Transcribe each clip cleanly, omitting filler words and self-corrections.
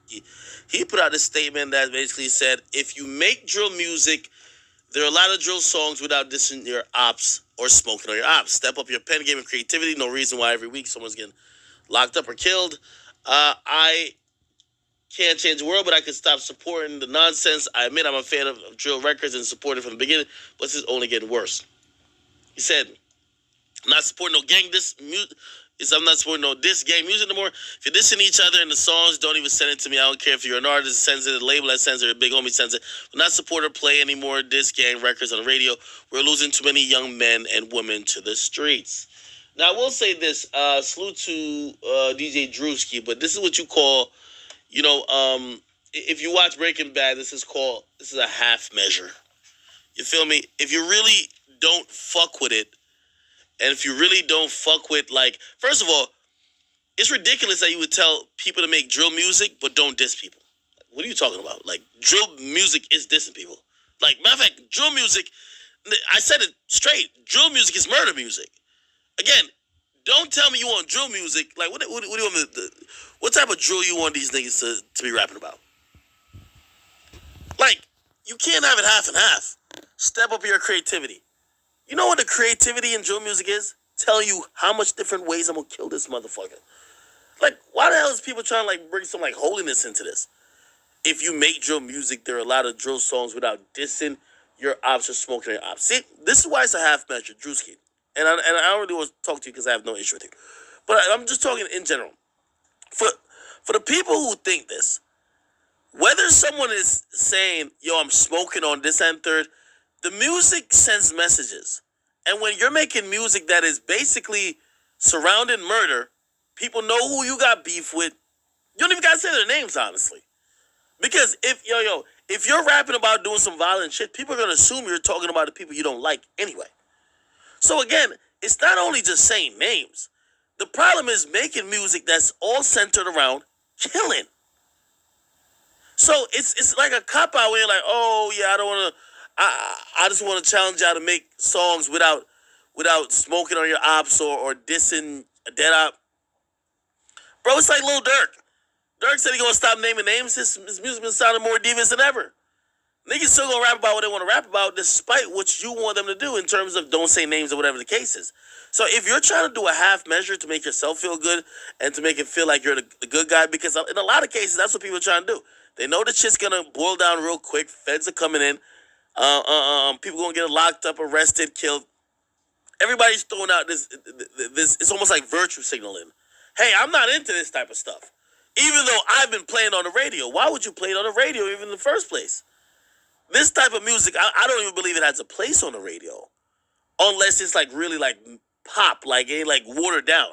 he put out a statement that basically said, if you make drill music, there are a lot of drill songs without dissing your ops or smoking on your ops. Step up your pen game and creativity. No reason why every week someone's getting locked up or killed. I can't change the world, but I can stop supporting the nonsense. I admit I'm a fan of drill records and supported from the beginning, but this is only getting worse. He said, I'm not supporting no gang I'm not supporting no diss gang music no more. If you're dissing each other in the songs, don't even send it to me. I don't care if you're an artist that sends it, a label that sends it, or a big homie sends it. We're not support or play any more diss gang records on the radio. We're losing too many young men and women to the streets. Now, I will say this. Salute to DJ Drewski, but this is what you call, if you watch Breaking Bad, this is a half measure. You feel me? If you really don't fuck with it, and if you really don't fuck with, first of all, it's ridiculous that you would tell people to make drill music, but don't diss people. What are you talking about? Drill music is dissing people. Matter of fact, drill music, I said it straight. Drill music is murder music. Again, don't tell me you want drill music. What do you want me to, what type of drill you want these niggas to be rapping about? You can't have it half and half. Step up your creativity. You know what the creativity in drill music is? Tell you how much different ways I'm gonna kill this motherfucker. Why the hell is people trying to bring some holiness into this? If you make drill music, there are a lot of drill songs without dissing your ops or smoking your ops. See, this is why it's a half measure, Drewski. And I don't really want to talk to you because I have no issue with you. But I'm just talking in general. For the people who think this, whether someone is saying, yo, I'm smoking on this and third, the music sends messages. And when you're making music that is basically surrounding murder, people know who you got beef with. You don't even got to say their names, honestly. Because if you're rapping about doing some violent shit, people are going to assume you're talking about the people you don't like anyway. So again, it's not only just saying names. The problem is making music that's all centered around killing. So it's like a cop-out where you're like, oh, yeah, I just want to challenge y'all to make songs without smoking on your ops or dissing a dead op. Bro, it's like Lil Durk. Durk said he gonna stop naming names. His music been sounding more devious than ever. Niggas still gonna rap about what they want to rap about despite what you want them to do in terms of don't say names or whatever the case is. So if you're trying to do a half measure to make yourself feel good and to make it feel like you're the good guy, because in a lot of cases, that's what people are trying to do. They know the shit's gonna boil down real quick. Feds are coming in. People gonna get locked up, arrested, killed. Everybody's throwing out this. It's almost like virtue signaling. Hey, I'm not into this type of stuff. Even though I've been playing on the radio. Why would you play it on the radio even in the first place? This type of music, I don't even believe it has a place on the radio. Unless it's really pop, it ain't watered down.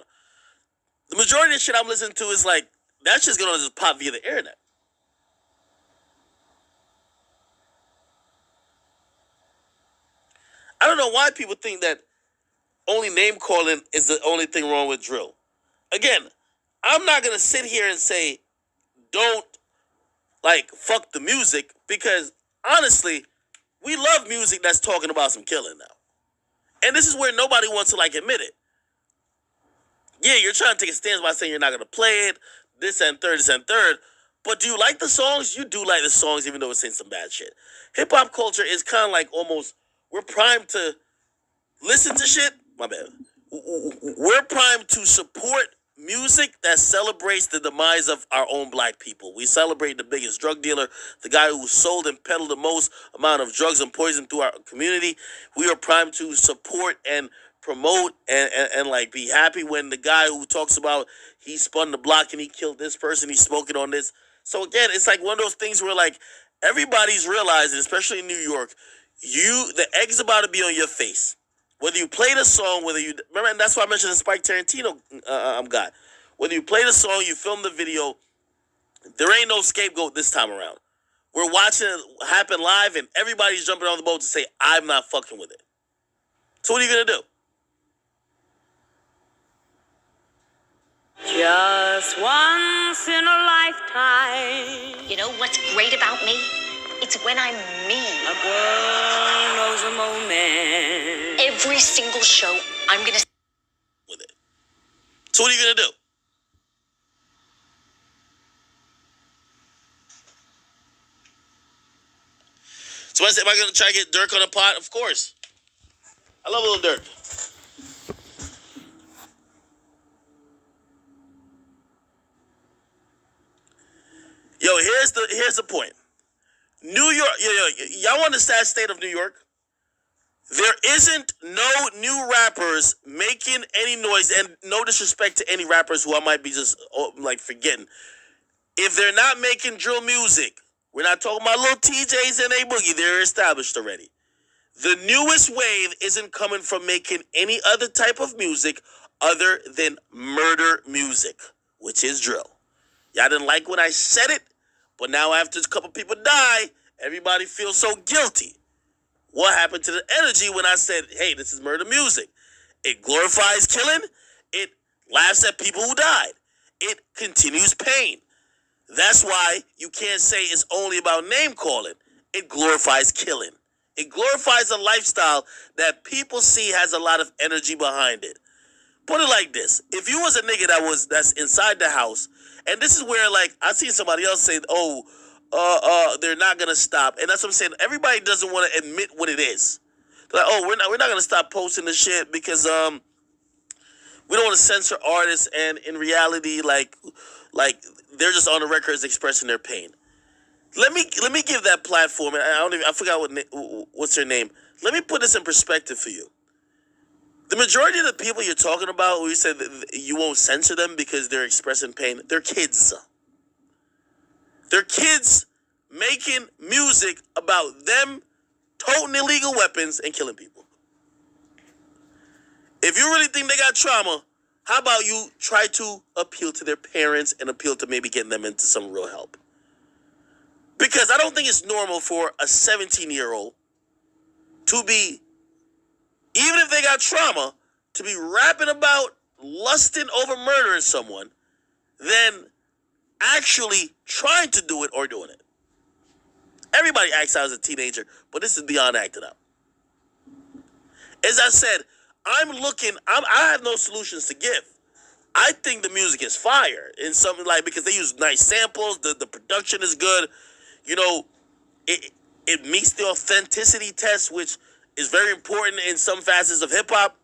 The majority of the shit I'm listening to is that shit's gonna just pop via the internet. I don't know why people think that only name calling is the only thing wrong with drill. Again, I'm not gonna sit here and say don't fuck the music, because honestly, we love music that's talking about some killing now. And this is where nobody wants to admit it. Yeah, you're trying to take a stance by saying you're not gonna play it, this and third. But do you like the songs? You do like the songs, even though it's saying some bad shit. Hip hop culture is kind of almost, we're primed to listen to shit. My bad. We're primed to support music that celebrates the demise of our own black people. We celebrate the biggest drug dealer, the guy who sold and peddled the most amount of drugs and poison through our community. We are primed to support and promote and be happy when the guy who talks about he spun the block and he killed this person, he's smoking on this. So again, it's one of those things where everybody's realizing, especially in New York, the egg's about to be on your face. Whether you play the song, remember, and that's why I mentioned the Spike Tarantino guy. Whether you play the song, you film the video, there ain't no scapegoat this time around. We're watching it happen live, and everybody's jumping on the boat to say, I'm not fucking with it. So what are you going to do? Just once in a lifetime. You know what's great about me? It's when I'm me. A girl knows a moment. Every single show, I'm gonna with it. So what are you gonna do? So I said, am I gonna try to get Dirk on the pot? Of course. I love Lil Dirk. Yo, here's the point. New York, y'all want the sad state of New York? There isn't no new rappers making any noise, and no disrespect to any rappers who I might be just like forgetting. If they're not making drill music, we're not talking about little TJs and A Boogie. They're established already. The newest wave isn't coming from making any other type of music other than murder music, which is drill. Y'all didn't like when I said it, but now after a couple people die, everybody feels so guilty. What happened to the energy when I said, hey, this is murder music? It glorifies killing. It laughs at people who died. It continues pain. That's why you can't say it's only about name calling. It glorifies killing. It glorifies a lifestyle that people see has a lot of energy behind it. Put it like this. If you was a nigga that's inside the house, and this is where, like, I see somebody else say, they're not gonna stop. And that's what I'm saying. Everybody doesn't want to admit what it is. They're like, we're not gonna stop posting this shit because we don't want to censor artists, and in reality, like they're just on the records expressing their pain. Let me give that platform, and I forgot what's her name. Let me put this in perspective for you. The majority of the people you're talking about, who you said that you won't censor them because they're expressing pain, they're kids. They're kids making music about them toting illegal weapons and killing people. If you really think they got trauma, how about you try to appeal to their parents and appeal to maybe getting them into some real help? Because I don't think it's normal for a 17-year-old to be, even if they got trauma, to be rapping about lusting over murdering someone than actually trying to do it or doing it. Everybody acts out as a teenager, but this is beyond acting out. As I said, I have no solutions to give. I think the music is fire in something like, because they use nice samples, the production is good. You know, it meets the authenticity test, which is very important in some facets of hip hop.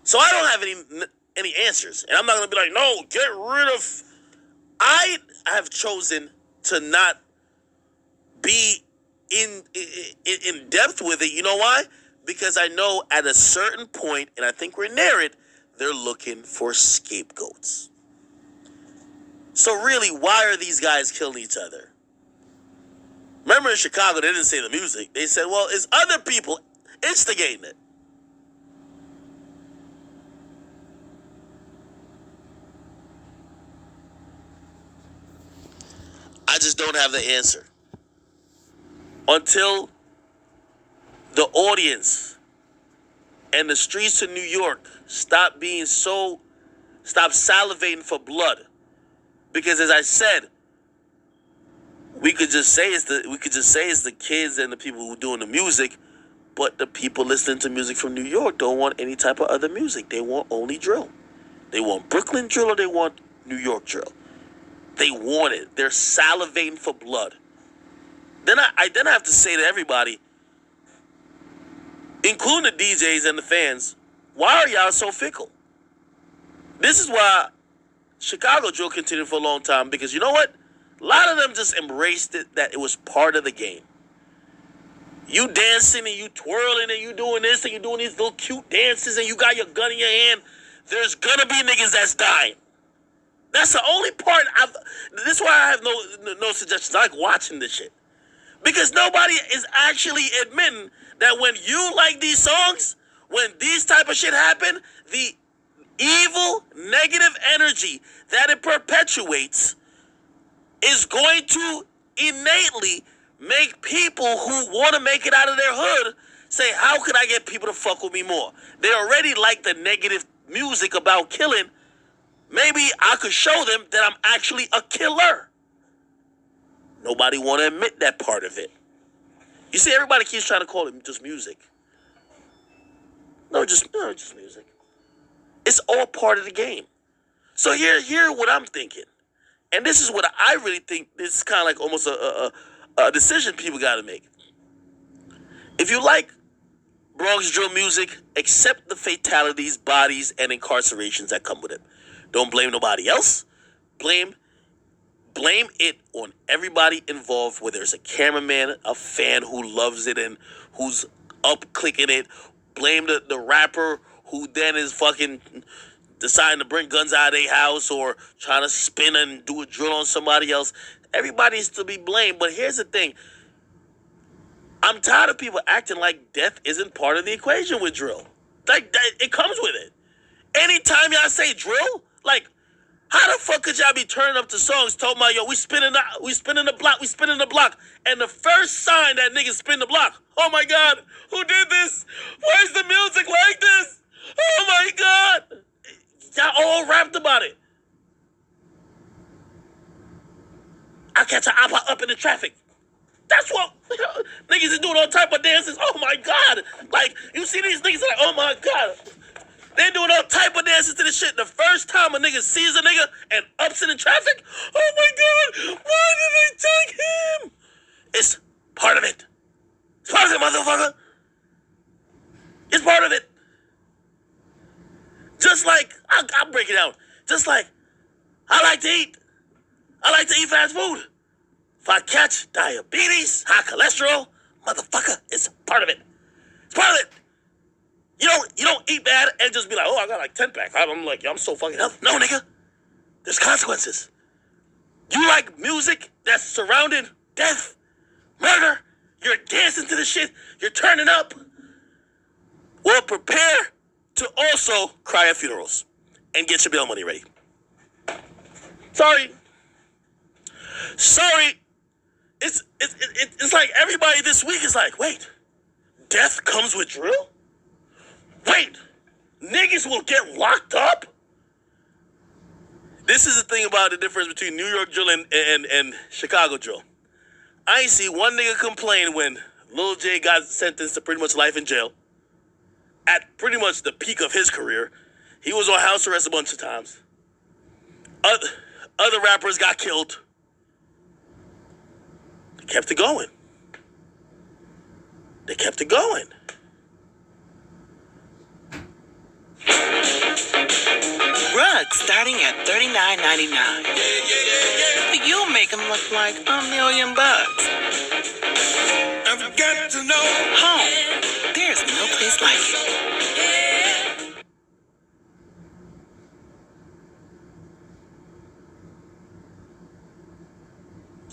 So I don't have any answers, and I'm not gonna be like, no, get rid of. I have chosen to not be in depth with it. You know why? Because I know at a certain point, and I think we're near it, they're looking for scapegoats. So really, why are these guys killing each other? Remember in Chicago, they didn't say the music. They said, well, it's other people instigating it. I just don't have the answer. Until the audience and the streets of New York stop salivating for blood. Because as I said, we could just say it's the kids and the people who are doing the music, but the people listening to music from New York don't want any type of other music. They want only drill. They want Brooklyn drill or they want New York drill. They want it. They're salivating for blood. Then I have to say to everybody, including the DJs and the fans, why are y'all so fickle? This is why Chicago drill continued for a long time, because you know what? A lot of them just embraced it, that it was part of the game. You dancing and you twirling and you doing this and you doing these little cute dances and you got your gun in your hand. There's gonna be niggas that's dying. That's the only part this is why I have no suggestions. I like watching this shit. Because nobody is actually admitting that when you like these songs, when these type of shit happen, the evil, negative energy that it perpetuates is going to innately make people who want to make it out of their hood say, how could I get people to fuck with me more? They already like the negative music about killing. Maybe I could show them that I'm actually a killer. Nobody want to admit that part of it. You see, everybody keeps trying to call it just music. No, just music. It's all part of the game. So here what I'm thinking. And this is what I really think, this is kind of like almost a decision people got to make. If you like Bronx drill music, accept the fatalities, bodies, and incarcerations that come with it. Don't blame nobody else. Blame it on everybody involved, whether it's a cameraman, a fan who loves it and who's up clicking it. Blame the rapper who then is fucking deciding to bring guns out of their house or trying to spin and do a drill on somebody else. Everybody's to be blamed. But here's the thing. I'm tired of people acting like death isn't part of the equation with drill. Like, it comes with it. Anytime y'all say drill, like, how the fuck could y'all be turning up to songs talking about, yo, we spinning the block. And the first sign that niggas spin the block, oh my God, who did this? Why is the music like this? Oh my God. Y'all all rapped about it. I catch an appa up in the traffic. That's what niggas is doing all type of dances. Oh my God. Like, you see these niggas like, oh my God. They doing all type of dances to this shit. The first time a nigga sees a nigga and ups it in traffic, oh my God, why did they take him? It's part of it. It's part of it, motherfucker. It's part of it. Just like, I'll break it down. Just like, I like to eat fast food. If I catch diabetes, high cholesterol, motherfucker, it's part of it. It's part of it. You don't eat bad and just be like, oh, I got like 10 pack. I'm like, yo, I'm so fucking healthy. No, nigga. There's consequences. You like music that's surrounding death, murder. You're dancing to the shit. You're turning up. Well, prepare to also cry at funerals and get your bail money ready. Sorry. It's like everybody this week is like, wait, death comes with drill? Wait, niggas will get locked up? This is the thing about the difference between New York drill and Chicago drill. I ain't see one nigga complain when Lil J got sentenced to pretty much life in jail. At pretty much the peak of his career. He was on house arrest a bunch of times. Other rappers got killed. They kept it going. Rugs starting at $39.99. But you'll make them look like $1,000,000. I've got to know. Home. There's no place like it.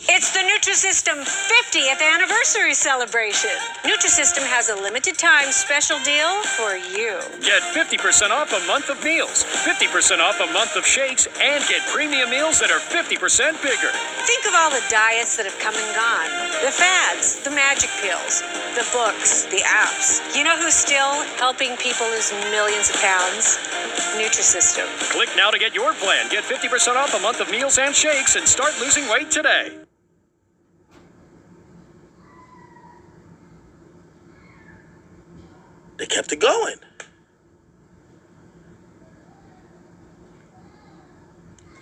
It's the Nutrisystem 50th anniversary celebration. Nutrisystem has a limited time special deal for you. Get 50% off a month of meals, 50% off a month of shakes, and get premium meals that are 50% bigger. Think of all the diets that have come and gone. The fads, the magic pills, the books, the apps. You know who's still helping people lose millions of pounds? Nutrisystem. Click now to get your plan. Get 50% off a month of meals and shakes and start losing weight today. They kept it going.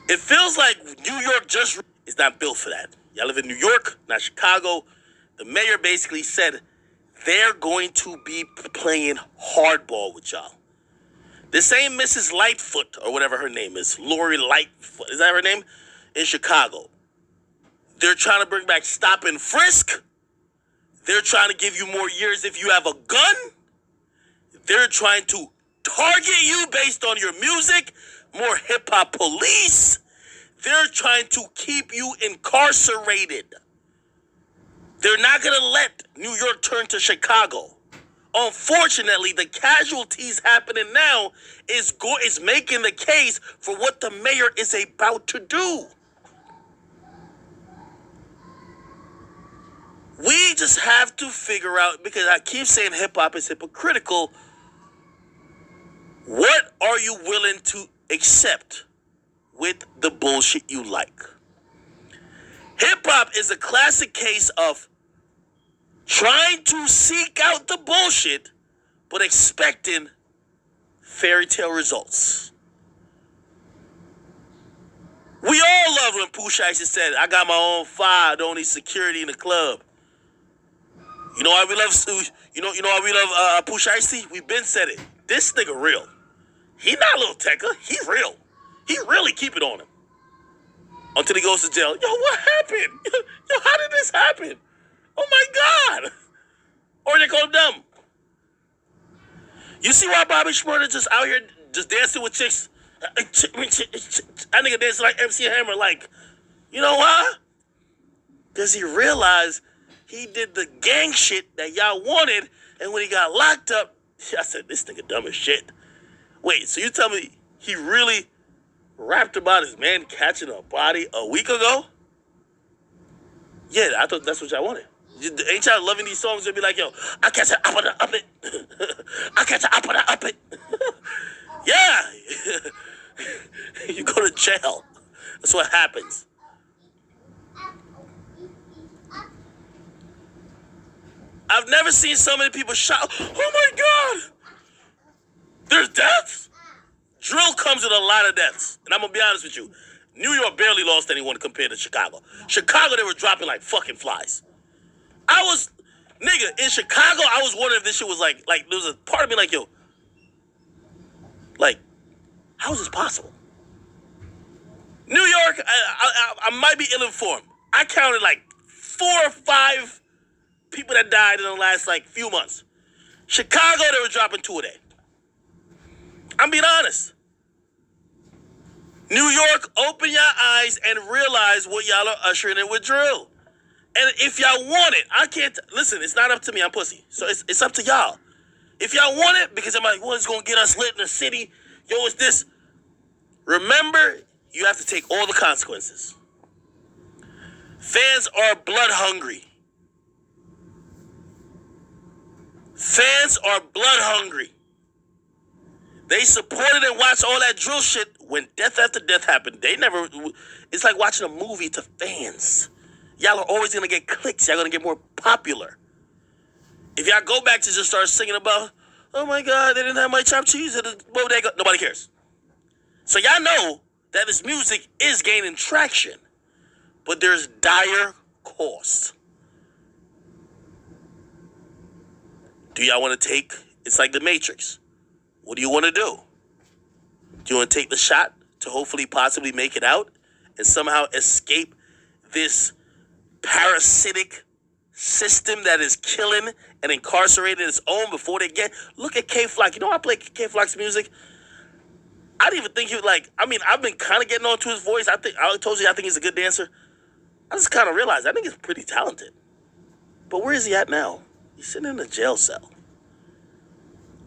It feels like New York just is not built for that. Y'all live in New York, not Chicago. The mayor basically said they're going to be playing hardball with y'all. The same Mrs. Lightfoot, or whatever her name is, Lori Lightfoot, is that her name? In Chicago. They're trying to bring back stop and frisk. They're trying to give you more years if you have a gun. They're trying to target you based on your music. More hip-hop police. They're trying to keep you incarcerated. They're not going to let New York turn to Chicago. Unfortunately, the casualties happening now is making the case for what the mayor is about to do. We just have to figure out, because I keep saying hip-hop is hypocritical, what are you willing to accept with the bullshit you like? Hip-hop is a classic case of trying to seek out the bullshit, but expecting fairy tale results. We all love when Pooh Shiesty said, I got my own fire, I don't need security in the club. You know why we love you know why we love Pusha Ice-T? We been said it. This nigga real. He not a little Tekka. He real. He really keep it on him. Until he goes to jail. Yo, what happened? Yo, how did this happen? Oh my God. Or they call him dumb. You see why Bobby Shmurda just out here just dancing with chicks? That nigga dancing like MC Hammer. Like, you know why? Because he realized he did the gang shit that y'all wanted, and when he got locked up, I said, this nigga dumb as shit. Wait, so you tell me he really rapped about his man catching a body a week ago? Yeah, I thought that's what y'all wanted. Ain't y'all loving these songs? They'll be like, yo, I catch an up it. I catch an up it. Yeah. You go to jail. That's what happens. I've never seen so many people shout, oh my God. There's deaths? Drill comes with a lot of deaths. And I'm going to be honest with you. New York barely lost anyone compared to Chicago. Chicago, they were dropping like fucking flies. In Chicago, I was wondering if this shit was like there was a part of me like, yo, like, how is this possible? New York, I might be ill-informed. I counted like 4 or 5 people that died in the last like few months. Chicago, they were dropping 2 a day. I'm being honest. New York, open your eyes and realize what y'all are ushering in with drill. And if y'all want it, I can't, listen, it's not up to me, I'm pussy. So it's up to y'all. If y'all want it, because I'm like, well, it's going to get us lit in the city. Yo, it's this. Remember, you have to take all the consequences. Fans are blood hungry. Fans are blood hungry. They supported and watched all that drill shit when death after death happened. It's like watching a movie to fans. Y'all are always going to get clicks. Y'all going to get more popular. If y'all go back to just start singing about, oh my God, they didn't have my chopped cheese at the bodega. Nobody cares. So y'all know that this music is gaining traction, but there's dire cost. Do y'all want to take, it's like the Matrix. What do you want to do? Do you want to take the shot to hopefully possibly make it out and somehow escape this parasitic system that is killing and incarcerating its own before they get... Look at K-Flock. You know I play K-Flock's music? I didn't even think he was like... I mean, I've been kind of getting on to his voice. I told you I think he's a good dancer. I just kind of realized I think he's pretty talented. But where is he at now? He's sitting in a jail cell.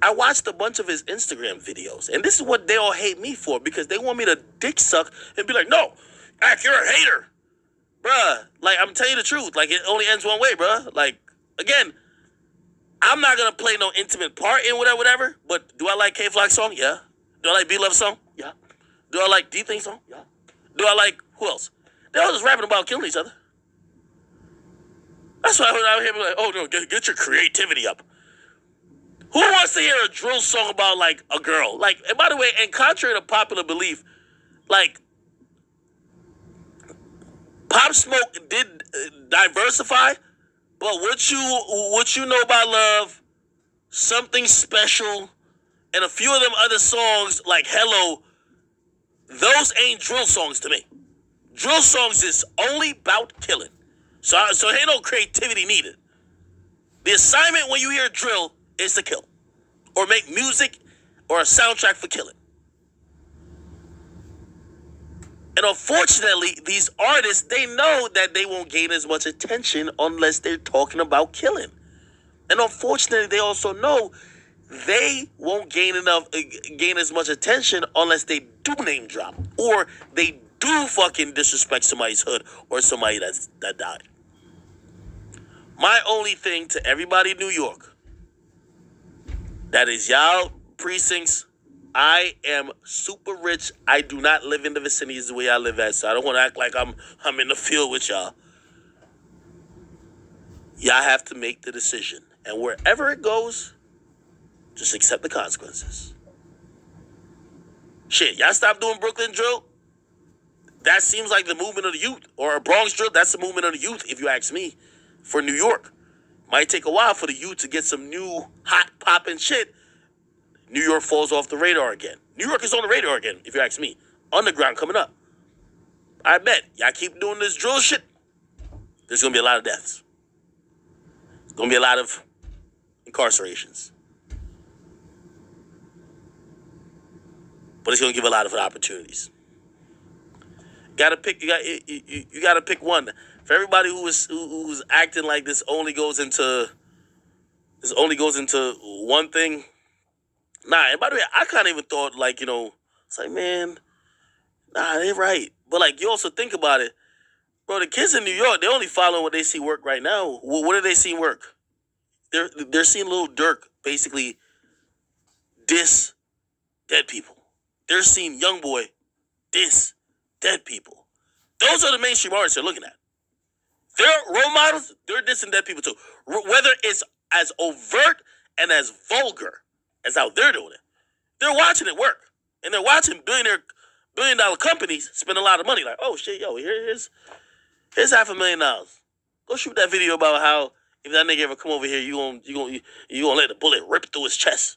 I watched a bunch of his Instagram videos, and this is what they all hate me for, because they want me to dick suck and be like, no, Ak, you're a hater. Bruh, like, I'm telling you the truth. Like, it only ends one way, bruh. Like, again, I'm not going to play no intimate part in whatever, but do I like K-Flock's song? Yeah. Do I like B-Love's song? Yeah. Do I like D-Thing's song? Yeah. Do I like, who else? They're all just rapping about killing each other. That's why I was out here like, oh, no, get your creativity up. Who wants to hear a drill song about, like, a girl? Like, and by the way, and contrary to popular belief, like, Pop Smoke did diversify, but what you know about love, something special, and a few of them other songs like Hello, those ain't drill songs to me. Drill songs is only about killing. So ain't no creativity needed. The assignment when you hear drill is to kill, or make music or a soundtrack for killing. And unfortunately, these artists, they know that they won't gain as much attention unless they're talking about killing. And unfortunately, they also know they won't gain as much attention unless they do name drop, or they do fucking disrespect somebody's hood or somebody that died. My only thing to everybody in New York, that is y'all precincts, I am super rich. I do not live in the vicinities the way I live at, so I don't want to act like I'm in the field with y'all. Y'all have to make the decision. And wherever it goes, just accept the consequences. Shit, y'all stop doing Brooklyn drill? That seems like the movement of the youth. Or a Bronx drill, that's the movement of the youth, if you ask me, for New York. Might take a while for the youth to get some new hot popping shit. New York falls off the radar again. New York is on the radar again, if you ask me. Underground coming up. I bet. Y'all keep doing this drill shit, there's going to be a lot of deaths. There's going to be a lot of incarcerations. But it's going to give a lot of opportunities. Gotta pick. You gotta pick one. For everybody who's acting like this only goes into one thing. Nah, and by the way, I kind of even thought like, it's like, man, nah, they're right. But like, you also think about it, bro. The kids in New York, they're only following what they see work right now. What do they see work? They're seeing Lil Durk basically diss dead people. They're seeing YoungBoy diss dead people. Those are the mainstream artists they're looking at. Their role models, they're dissing dead people too. Whether it's as overt and as vulgar as how they're doing it, they're watching it work. And they're watching billion-dollar companies spend a lot of money. Like, oh shit, yo, here's $500,000. Go shoot that video about how if that nigga ever come over here, you gonna let the bullet rip through his chest.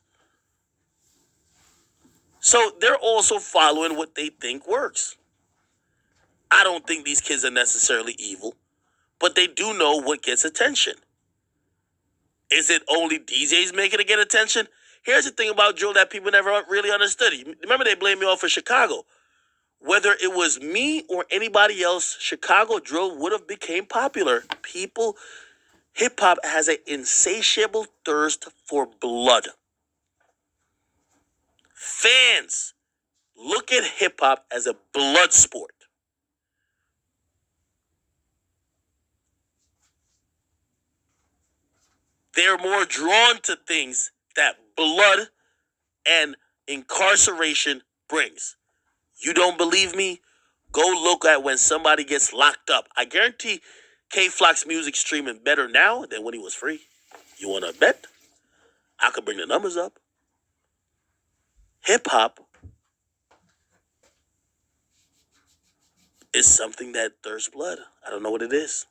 So they're also following what they think works. I don't think these kids are necessarily evil, but they do know what gets attention. Is it only DJs making it get attention? Here's the thing about drill that people never really understood. Remember they blamed me off for Chicago. Whether it was me or anybody else, Chicago drill would have became popular. Hip-hop has an insatiable thirst for blood. Fans look at hip-hop as a blood sport. They're more drawn to things that blood and incarceration brings. You don't believe me? Go look at when somebody gets locked up. I guarantee K-Flock's music streaming better now than when he was free. You want to bet? I could bring the numbers up. Hip-hop is something that thirsts blood. I don't know what it is.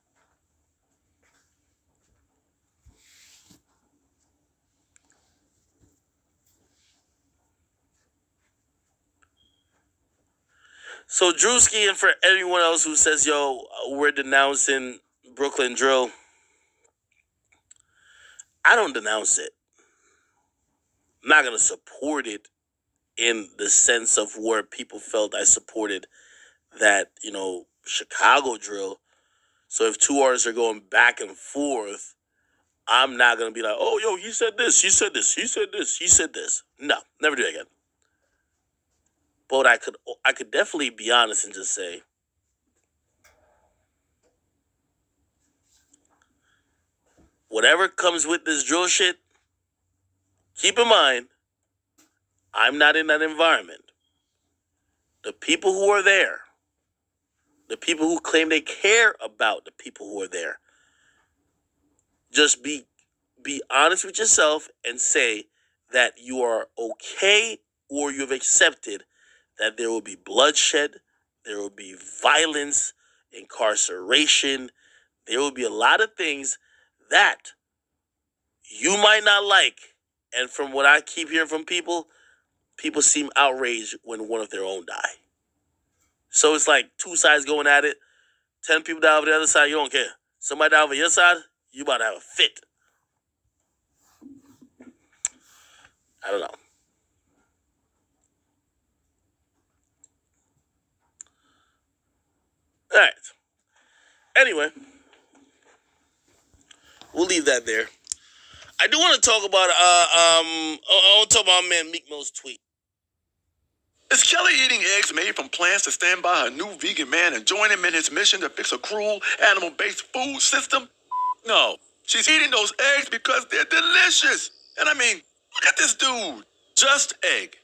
So Drewski, and for everyone else who says, yo, we're denouncing Brooklyn drill, I don't denounce it. I'm not going to support it in the sense of where people felt I supported that, Chicago drill. So if two artists are going back and forth, I'm not going to be like, oh, yo, he said this, he said this, he said this, he said this. No, never do it again. But I could definitely be honest and just say, whatever comes with this drill shit, keep in mind, I'm not in that environment. The people who are there, the people who claim they care about the people who are there, just be honest with yourself and say that you are okay or you've accepted that there will be bloodshed, there will be violence, incarceration, there will be a lot of things that you might not like. And from what I keep hearing from people seem outraged when one of their own die. So it's like two sides going at it. 10 people die over the other side, you don't care. Somebody die over your side, you about to have a fit. I don't know. All right. Anyway, we'll leave that there. I do want to talk about I want to talk about man Meek Mill's tweet. Is Kelly eating eggs made from plants to stand by her new vegan man and join him in his mission to fix a cruel animal-based food system? No. She's eating those eggs because they're delicious. And I mean, look at this dude. Just egg.